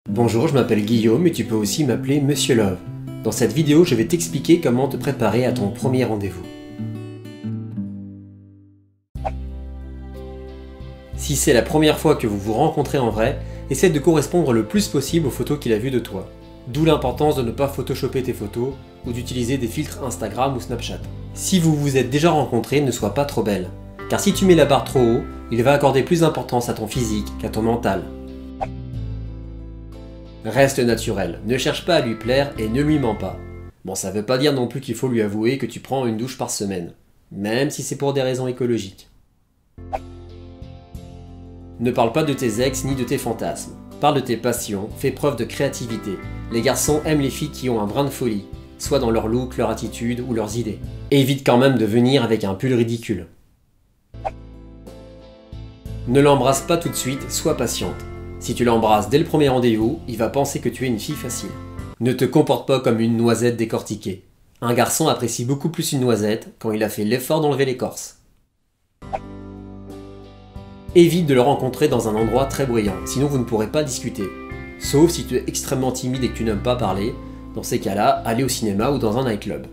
Bonjour, je m'appelle Guillaume et tu peux aussi m'appeler Monsieur Love. Dans cette vidéo, je vais t'expliquer comment te préparer à ton premier rendez-vous. Si c'est la première fois que vous vous rencontrez en vrai, essaie de correspondre le plus possible aux photos qu'il a vues de toi. D'où l'importance de ne pas photoshopper tes photos ou d'utiliser des filtres Instagram ou Snapchat. Si vous vous êtes déjà rencontrés, ne sois pas trop belle. Car si tu mets la barre trop haut, il va accorder plus d'importance à ton physique qu'à ton mental. Reste naturel, ne cherche pas à lui plaire et ne lui mens pas. Bon, ça veut pas dire non plus qu'il faut lui avouer que tu prends une douche par semaine, même si c'est pour des raisons écologiques. Ne parle pas de tes ex ni de tes fantasmes. Parle de tes passions, fais preuve de créativité. Les garçons aiment les filles qui ont un brin de folie, soit dans leur look, leur attitude ou leurs idées. Évite quand même de venir avec un pull ridicule. Ne l'embrasse pas tout de suite, sois patiente. Si tu l'embrasses dès le premier rendez-vous, il va penser que tu es une fille facile. Ne te comporte pas comme une noisette décortiquée. Un garçon apprécie beaucoup plus une noisette quand il a fait l'effort d'enlever l'écorce. Évite de le rencontrer dans un endroit très bruyant, sinon vous ne pourrez pas discuter. Sauf si tu es extrêmement timide et que tu n'aimes pas parler, dans ces cas-là, allez au cinéma ou dans un nightclub.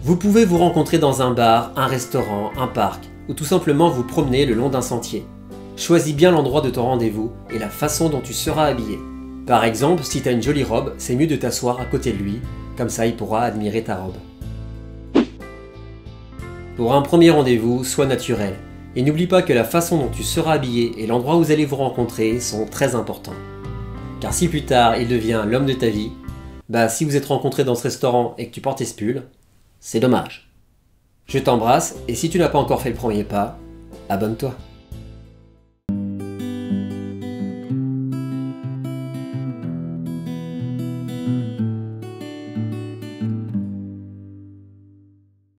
Vous pouvez vous rencontrer dans un bar, un restaurant, un parc, ou tout simplement vous promener le long d'un sentier. Choisis bien l'endroit de ton rendez-vous et la façon dont tu seras habillé. Par exemple, si tu as une jolie robe, c'est mieux de t'asseoir à côté de lui, comme ça il pourra admirer ta robe. Pour un premier rendez-vous, sois naturel, et n'oublie pas que la façon dont tu seras habillé et l'endroit où vous allez vous rencontrer sont très importants. Car si plus tard il devient l'homme de ta vie, si vous êtes rencontrés dans ce restaurant et que tu portes ce pull, c'est dommage. Je t'embrasse, et si tu n'as pas encore fait le premier pas, abonne-toi.